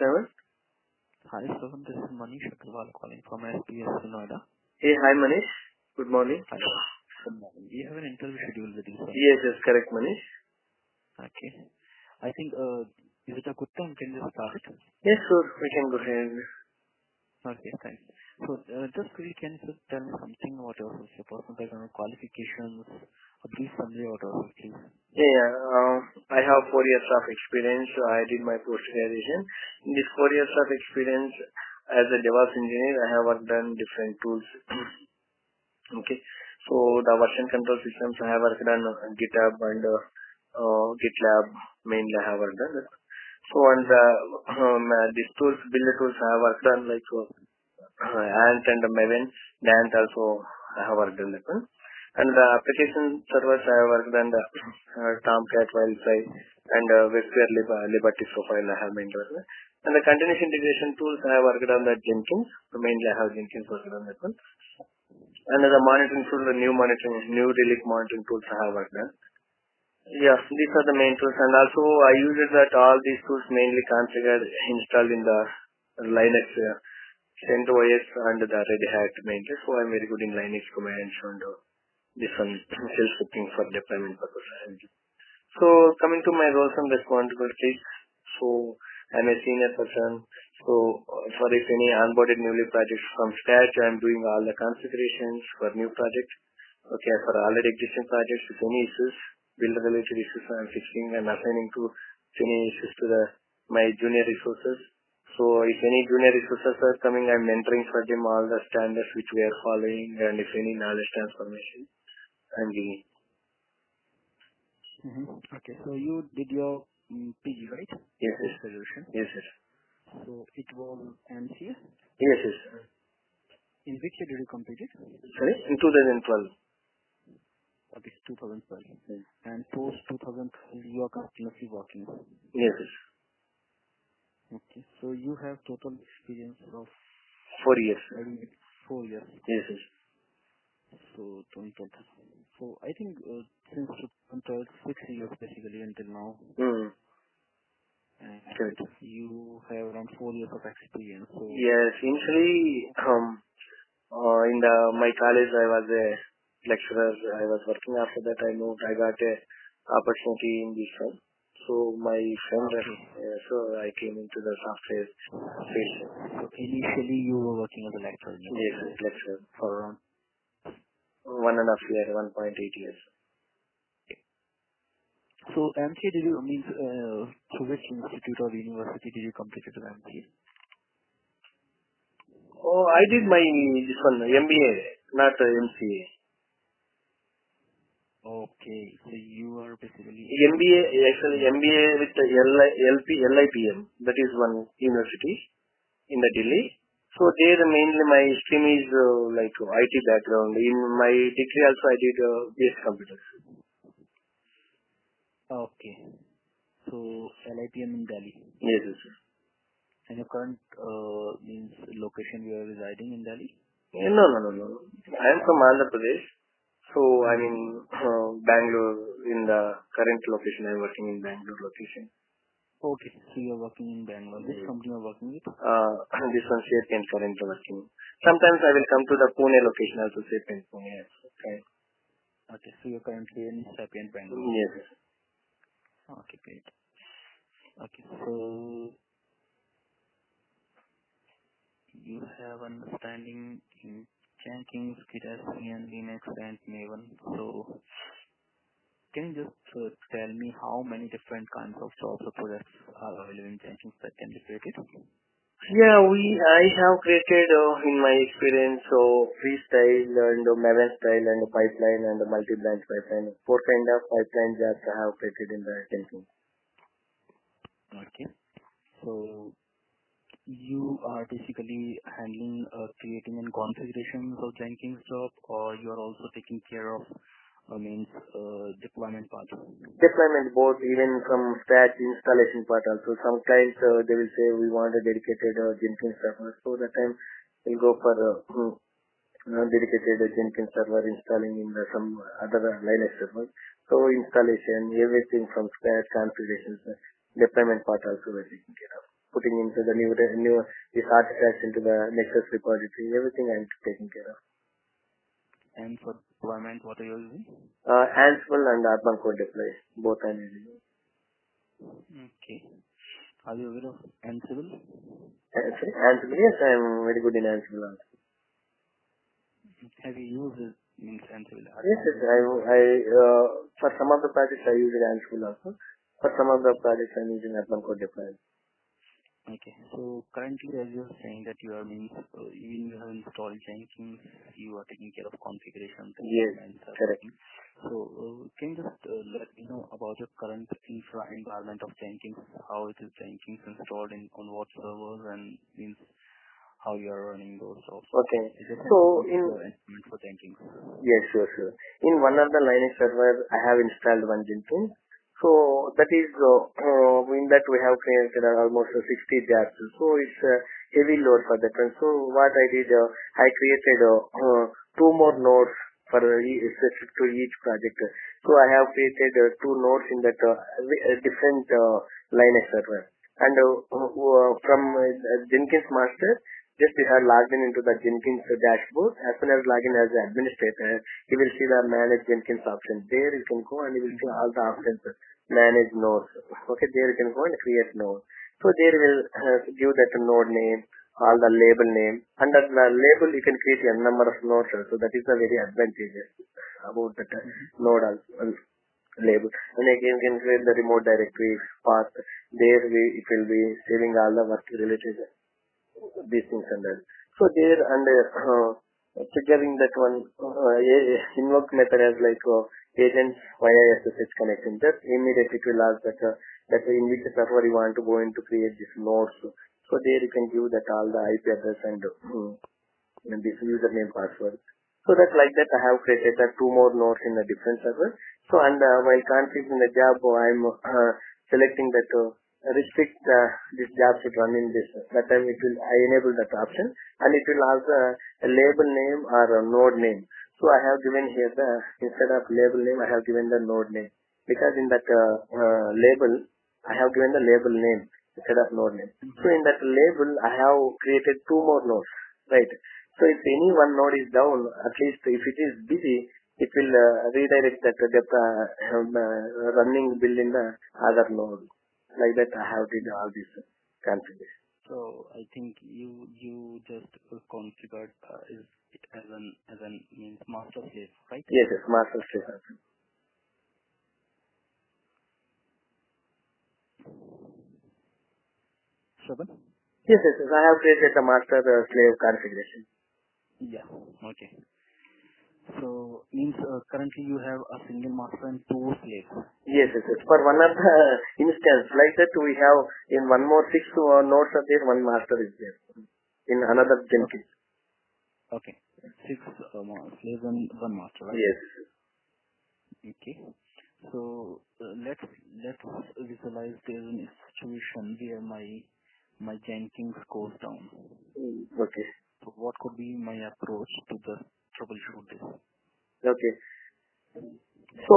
Hi, Sevan. This is Manish Agarwal calling from SPS Noida. Hey, hi Manish. Good morning. Hi. Good morning. We have an interview scheduled with you, sir. Yes, correct, Manish. Okay. I think, is it a good time? Can you start? Yes, sure. We can go ahead. Okay, thanks. So, just quickly, can you just tell me something about your personal background, qualifications, a brief summary about yourself, please? Yeah. I have 4 years of experience. So I did my post-graduation. In this 4 years of experience as a Devops engineer, I have worked on different tools. Okay. So the version control systems I have worked on GitHub and GitLab mainly I have worked on. So and these tools, build tools I have worked on like Ant and Maven. Ant also I have worked on that one. And the application servers I have worked on the Tomcat, Wildfly, and WebSphere Liberty Profile I have mainly worked on. And the continuous integration tools I have worked on the Jenkins. Mainly I have Jenkins worked on that one. And the monitoring tool, the new relic monitoring tools I have worked on. Yeah, these are the main tools. And also I use it that all these tools mainly configured, installed in the Linux, CentOS and the Red Hat mainly. So I'm very good in Linux commands and this one shell scripting for deployment purposes. So coming to my roles and responsibilities. So I'm a senior person. So for if any onboarded newly projects from scratch, I'm doing all the configurations for new projects. Okay, for already existing projects, if any issues, build related issues, I'm fixing and assigning to any issues to my junior resources. So if any junior resources are coming, I'm mentoring for them all the standards which we are following, and if any knowledge transformation, I'm giving. Okay, so you did your PG, right? Yes, yes. Solution. Yes, yes. So it was MCS? Yes, yes. In which year did you complete it? Sorry? In 2012. Okay, 2012. And post 2012, you are continuously working? Yes, yes. Okay, so you have total experience of 4 years. 4 years. Yes, yes. So 2012. So I think since 2012, 6 years basically until now. And correct. You have around 4 years of experience. So yes, initially in my college I was a lecturer. I was working. After that I moved. I got a opportunity in this one. So my friend, so I came into the software field. So initially you were working as a lecturer? Yes, lecturer. For around 1.5 years, 1.8 years. So MCA did you mean through which institute or university did you complete it as MCA? Oh, I did my this one MBA, not MCA. Okay, so you are basically MBA, actually MBA with the LIPM, that is one university in the Delhi. So there mainly my stream is like IT background. In my degree also I did basic computers. Okay, so LIPM in Delhi. Yes, yes. And your current means location you are residing in Delhi? No. I am from Andhra Pradesh. So I'm in Bangalore. In the current location, I'm working in Bangalore location. Okay, so you're working in Bangalore. Which company are working with? This one Sapient currently working. Sometimes I will come to the Pune location also, Sapient Pune. Okay. Okay, so you're currently in Sapient Bangalore. Yes. Okay, great. Okay, so you have understanding in Jenkins, GitHub, and Linux, and Maven. So can you just tell me how many different kinds of jobs or projects are available in Jenkins that can be created? Yeah, I have created in my experience freestyle and Maven style and pipeline and multi-branch pipeline. 4 kind of pipeline jobs I have created in the Jenkins. Okay, so you are basically handling creating and configurations of Jenkins job, or you are also taking care of deployment part? Deployment both, even from scratch installation part also. Some clients they will say we want a dedicated Jenkins server, so that time we'll go for dedicated Jenkins server installing in some other Linux server. So installation, everything from scratch, configurations, deployment part also we're taking care of. putting into the new these artifacts into the Nexus repository. Everything I'm taking care of. And for deployment, what are you using? Ansible and Urban Code Deploy, both I'm using. Okay. Are you aware of Ansible? Ansible, yes, I'm very good in Ansible also. Have you used it, means Ansible? Yes, for some of the projects I use Ansible also. For some of the projects I'm using Urban Code Deploy. Okay. So currently, as you're saying that you are even you have installed Jenkins, you are taking care of configuration. Yes, And correct. So can you just let me know about your current infra environment of Jenkins, how it is Jenkins installed on what servers, and means how you are running those jobs. Okay. So in instrument for Jenkins. Yes, sure. In one of the Linux server, I have installed one Jenkins. So that is in that we have created almost 60 jobs. So it's a heavy load for that one. So what I did, I created 2 more nodes for specific to each project. So I have created 2 nodes in that different Linux server. And from Jenkins master, just you have logged in into the Jenkins dashboard. As soon as login as an administrator, you will see the manage Jenkins option. There you can go and you will see all the options. Manage nodes. Okay, there you can go and create node. So there will give that node name, all the label name. Under the label you can create a number of nodes. So that is a very advantageous about that node also. Label. And again you can create the remote directory path. There it will be saving all the work related these things and that. So there and triggering that one invoke method as like agents via SSH connection. Just immediately it will ask that in which server you want to go in to create this nodes. So there you can give that all the IP address and this username password. So that like that I have created that 2 more nodes in a different server. So and while configuring the job, I'm selecting that restrict this job should run in this. That time I enable that option and it will have a label name or a node name. So I have given here instead of label name I have given the node name, because in that label I have given the label name instead of node name. So in that label I have created 2 more nodes, right? So if any one node is down, at least if it is busy, it will redirect that running build in the other node. Like that I have did all this configuration. So I think you just configured it as an means master slave, right? Yes, master slave. Shravan? Yes, I have created the master slave configuration. Yeah. Okay. So means currently you have a single master and 2 slaves. Yes. For one of the instance like that we have in one more 6 nodes are there, 1 master is there in another Jenkins. Okay. 6 slaves and 1 master, right? Yes. Okay. So let's visualize there's a situation where my Jenkins goes down. Okay. So what could be my approach to the troubleshoot this? Okay. So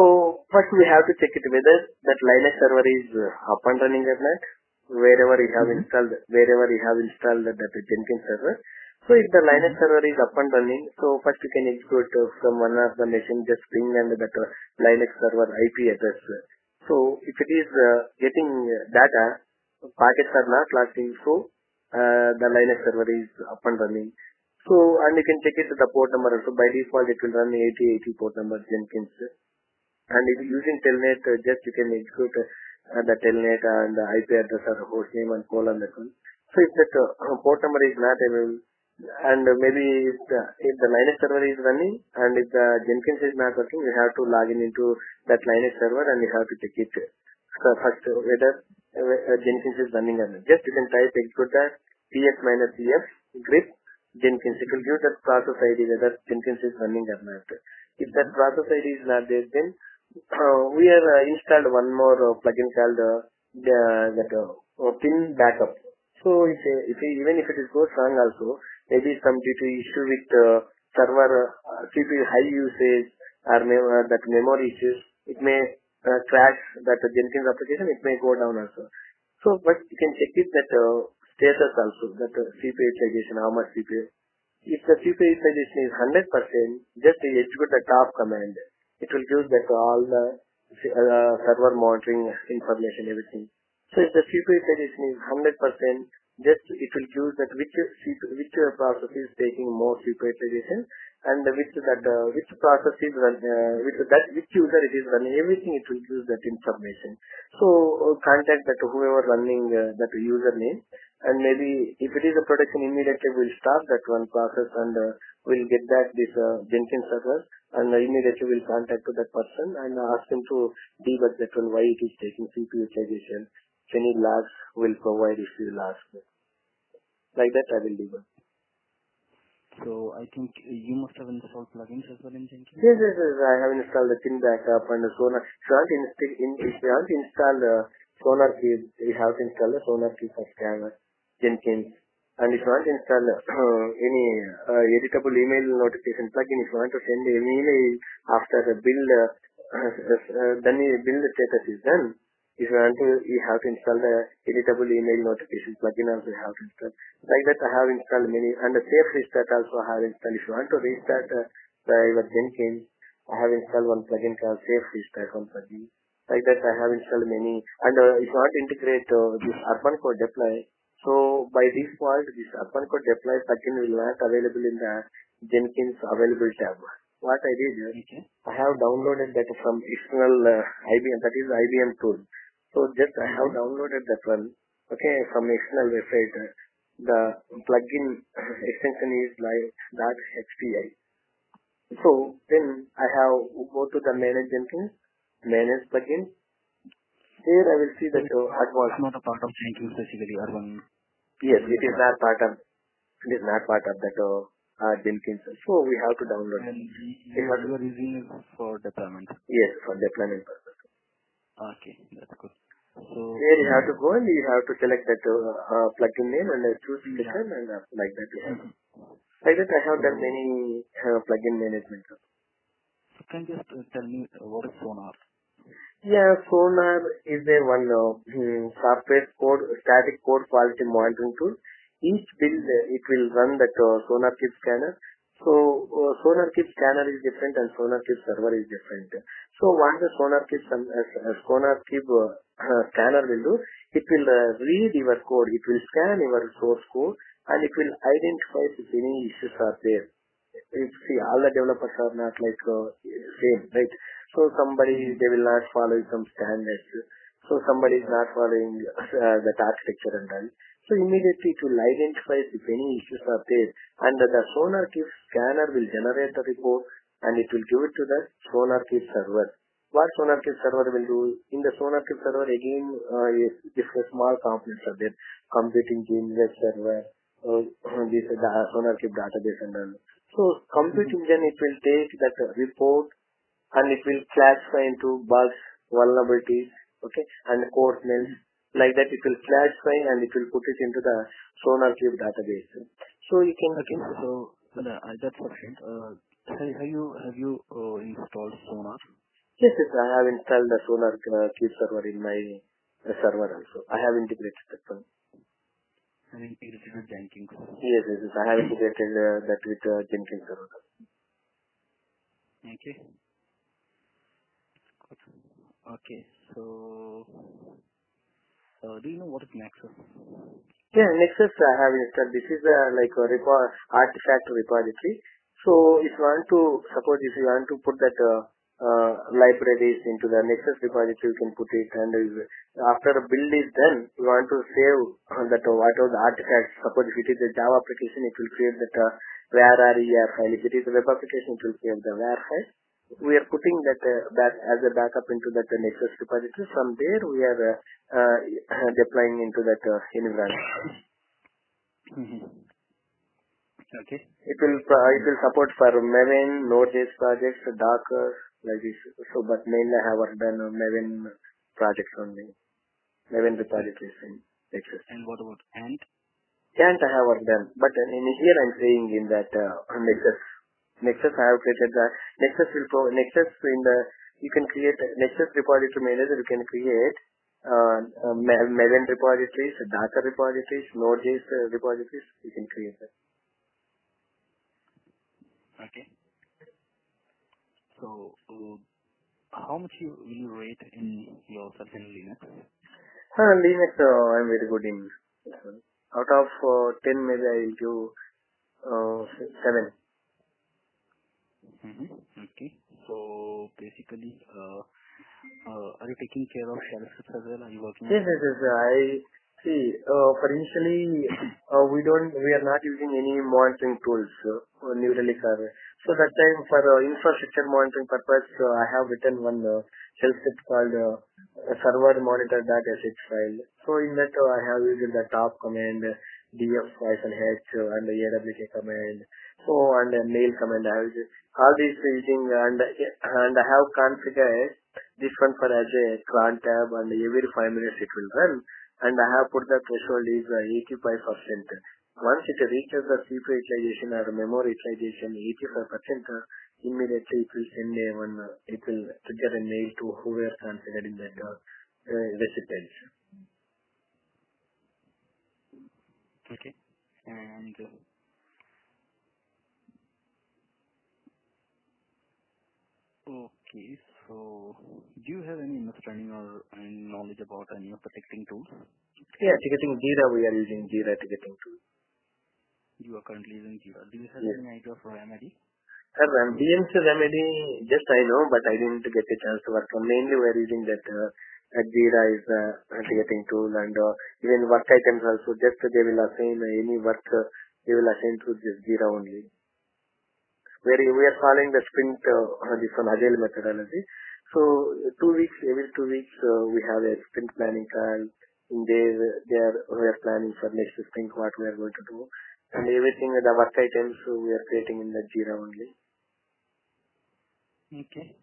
first we have to check it whether that Linux server is up and running or not. Wherever you have installed that Jenkins server. So if the Linux server is up and running, so first you can execute from one of the machine, just ping and that Linux server IP address. So if it is getting data, packets are not lasting, so the Linux server is up and running. So and you can check it to the port number. So by default it will run 8080 port number Jenkins. And if using telnet, just you can execute the telnet and the IP address or host name and colon that one. So if that port number is not available, and maybe if the Linux server is running and if the Jenkins is not working, you have to log in into that Linux server and you have to check it. So first whether Jenkins is running or not. Just you can type execute that ps-ef grep Jenkins. It will give that process ID whether Jenkins is running or not. If that process ID is not there, then we have installed one more plugin called pin backup. So even if it is goes wrong also, maybe some due to issue with server CPU high usage or that memory issues, it may crash that Jenkins application, it may go down also. So So, but you can check it that status also, that CPU utilization, how much CPU. If the CPU utilization is 100%, just execute the top command. It will give that all the server monitoring information, everything. So if the CPU utilization is 100%, just it will give that which process is taking more CPU utilization and which process is run, which user it is running, everything it will give that information. So contact that whoever running that username, and maybe if it is a production, immediately we'll stop that one process and we'll get back this Jenkins server, and immediately we'll contact to that person and ask him to debug that one, why it is taking CPU utilization. If any logs, will provide if you ask. Like that I will debug. So I think you must have installed plugins as well in Jenkins? Yes, I have installed the thin backup and the Sonar. If you want to install SonarQube, you have to install the SonarQube for scanner, Jenkins. And if you want to install any editable email notification plugin, if you want to send an email after the build, then the build status is done. If you want to, you have to install the editable email notification plugin also you have to install. Like that I have installed many, and the safe restart also I have installed. If you want to restart your Jenkins, I have installed one plugin called safe restart one plugin. Like that I have installed many. And if you want to integrate this urban code deploy, so by default this urban code deploy plugin will not available in the Jenkins available tab. What I did is, I have downloaded that from external IBM, that is IBM tool. So just I have downloaded that one, okay, from external website. The plugin extension is like .hpi. So then I have go to the manage Jenkins, manage plugin. Here I will see that advanced. Not a part of Jenkins basically, Urban. Yes, it is not part of. It is not part of that Jenkins. So we have to download. And you are using it for deployment. Yes, for deployment purpose. Okay, that's good. So here you have to go and you have to select that plugin name and choose session and like that. Like that I have done many plugin management. So can you just tell me what is Sonar? Yeah, Sonar is a one software code, static code quality monitoring tool. Each build it will run that SonarQube scanner. So SonarQube scanner is different and SonarQube server is different. So what the SonarQube scanner will do, it will read your code, it will scan your source code, and it will identify if any issues are there. You see, all the developers are not like same, right? So somebody, they will not follow some standards. So somebody is not following that architecture and all. So immediately it will identify if any issues are there, and the SonarQube scanner will generate the report and it will give it to the SonarQube server. What SonarQube server will do, in the SonarQube server again, different small components are there, computing engine, web server, this SonarQube database and all. So compute engine, it will take that report and it will classify into bugs, vulnerabilities, okay, and code smells. Like that it will classify and it will put it into the SonarQube database. So you can so that's sufficient. Have you installed Sonar? Yes, I have installed the SonarQube server in my server also. I have integrated that one. And integrated with Jenkins. Yes, I have integrated that with Jenkins server. Okay. Good. Okay, so do you know what is Nexus? Yeah, Nexus I have installed. This is like a artifact repository. So if you want to, suppose if you want to put that libraries into the Nexus repository, you can put it, and after a build is done, you want to save that whatever the artifacts. Suppose if it is a Java application, it will create that var file. If it is a web application, it will create the var file. We are putting that back as a backup into that Nexus repository. From there, we are deploying into that environment. Okay. It will support for Maven, Node.js projects, Docker, like this. So, but mainly I have worked on Maven projects only. Maven repositories in Nexus. And what about Ant? Ant I have worked on, but in here I'm saying in that Nexus. Nexus I have created the Nexus in the, you can create Nexus repository manager, you can create Maven repositories, Docker repositories, Node.js repositories, you can create that. Okay. So, how much will you rate in yourself in Linux? Linux, I'm very good in. Out of 10, maybe I will give 7. Okay. So, basically, are you taking care of shell scripts as well? Are you working on Yes. I see. For initially, we are not using any monitoring tools, New Relic or so that time for infrastructure monitoring purpose, I have written one shell script called server monitor.sh file. So in that, I have used the top command, df-h and the awk command. So and the mail command. I have used all these using and I have configured this one for as a cron tab and every 5 minutes it will run. And I have put the threshold is 85%. Once it reaches the CPU utilization or memory utilization 85%, immediately it will send it will trigger a mail to whoever configured in that recipient. Okay. And okay, so do you have any understanding or any knowledge about any of the ticketing tools? Yeah, ticketing Jira, we are using Jira ticketing tool. You are currently using Jira. Do you have Yes. any idea of Remedy? Sir, BMC Remedy, just I know, but I didn't get a chance to work on. Mainly we are using that Jira is a ticketing tool and even work items also, just they will assign any work, they will assign to this Jira only. Where we are following the sprint, this one agile methodology. So every 2 weeks, we have a sprint planning call. In there we are planning for next sprint what we are going to do. And everything, the work items we are creating in the Jira only. Okay.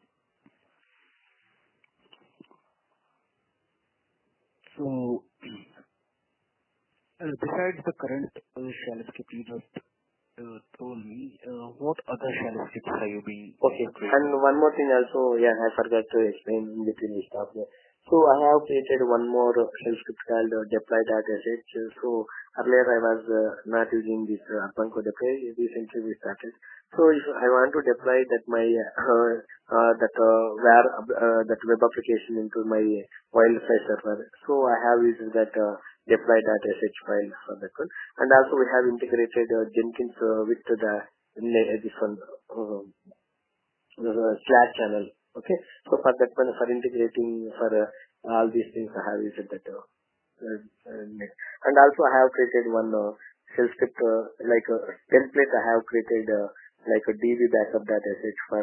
So, besides the current shell script you just told me, what other shell scripts have you been Okay. creating? And one more thing also, yeah, I forgot to explain in between this stuff. So I have created one more shell script called deploy.sh. So earlier I was not using this Banco deploy. Recently we started. So if I want to deploy that my that web application into my wildfire server, so I have used that deploy.sh file for that one. And also we have integrated Jenkins with this one Slack channel. Okay, so for that one, for integrating for all these things, I have used that. And also I have created one shell script like a template. I have created like a DB backup.sh for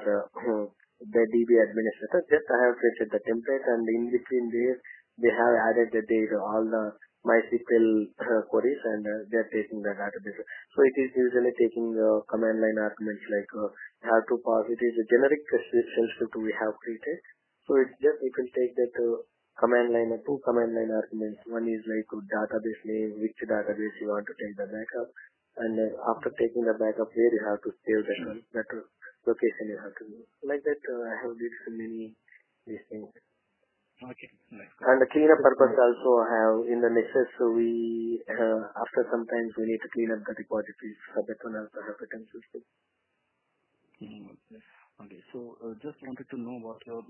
the DB administrator. Just I have created the template, and in between there, they have added all the MySQL queries, and they are taking the database. So it is usually taking command line arguments like have to pass. It is a generic shell script we have created. So it's just it will take that command line, two command line arguments. One is like database name, which database you want to take the backup, and after taking the backup, where you have to save that location you have to do. Like that, I have did so many these things. Okay. Nice. And the cleanup purpose also have in the Nexus, so we after sometimes we need to clean up the repositories. For that one also have written system. Okay. So just wanted to know what your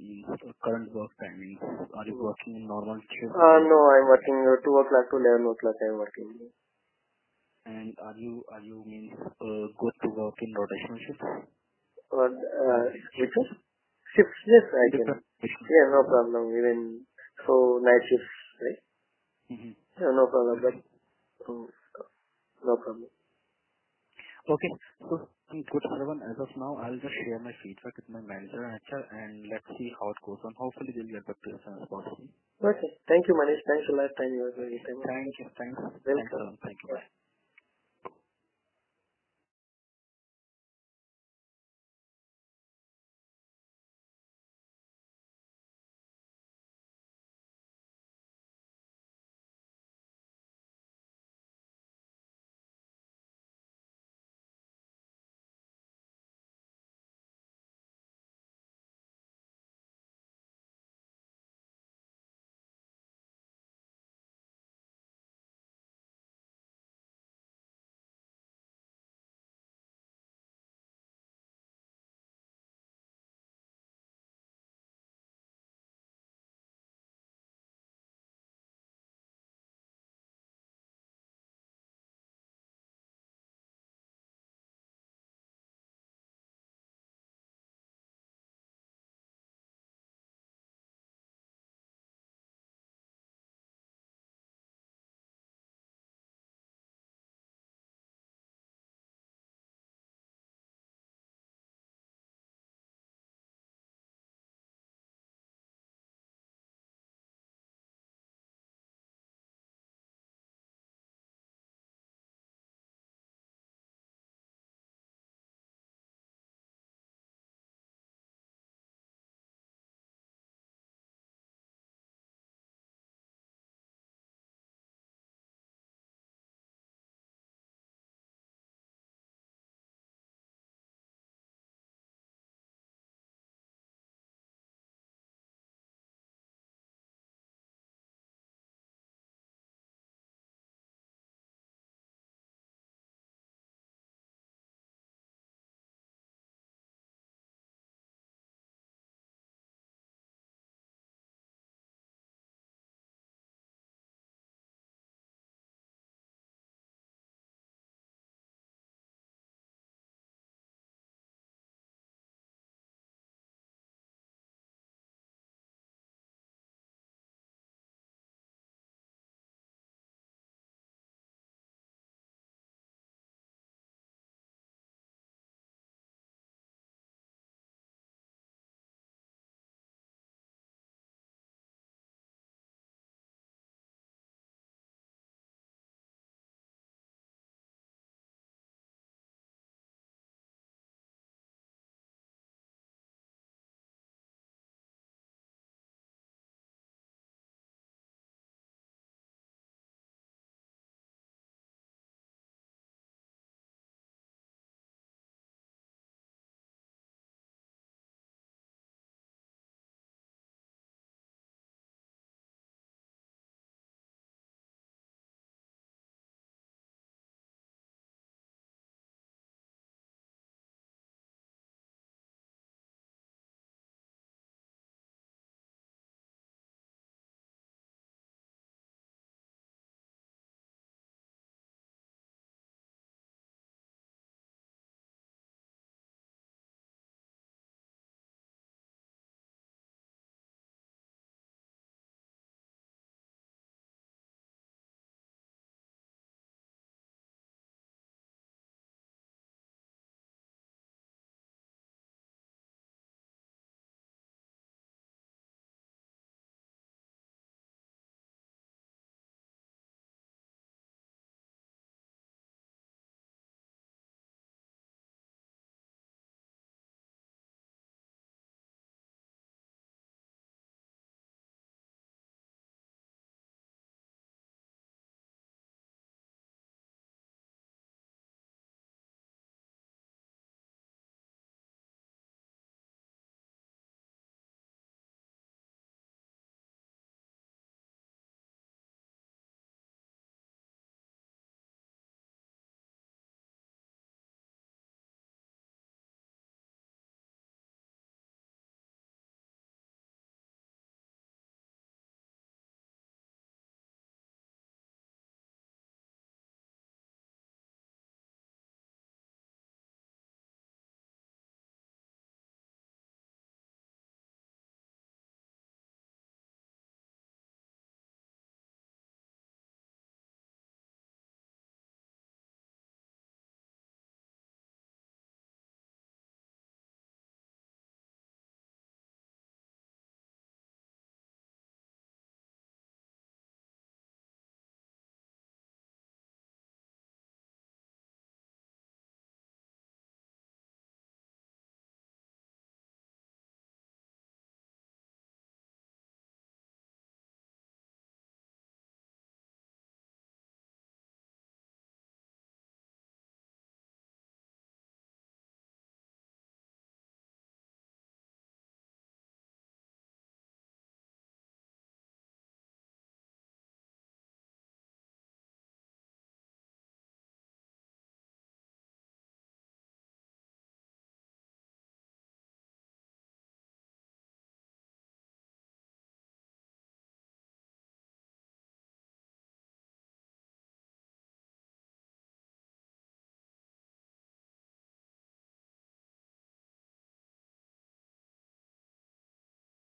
current work timings. Are you working in normal shift? No, I'm working 2 o'clock to 11 o'clock. I'm working. And are you means good to work in rotational shifts? Which is shifts? Yes, I can. Yeah, no problem. Even so, night shifts, right? Yeah, no problem. But no problem. Okay. So good, everyone. As of now, I'll just share my feedback with my manager and HR, and let's see how it goes on. Hopefully, they'll get back to us as soon as possible. Okay. Thank you, Manish. Thanks a lot. Thank you. Thank you. Thanks. Welcome. Thank you. Bye.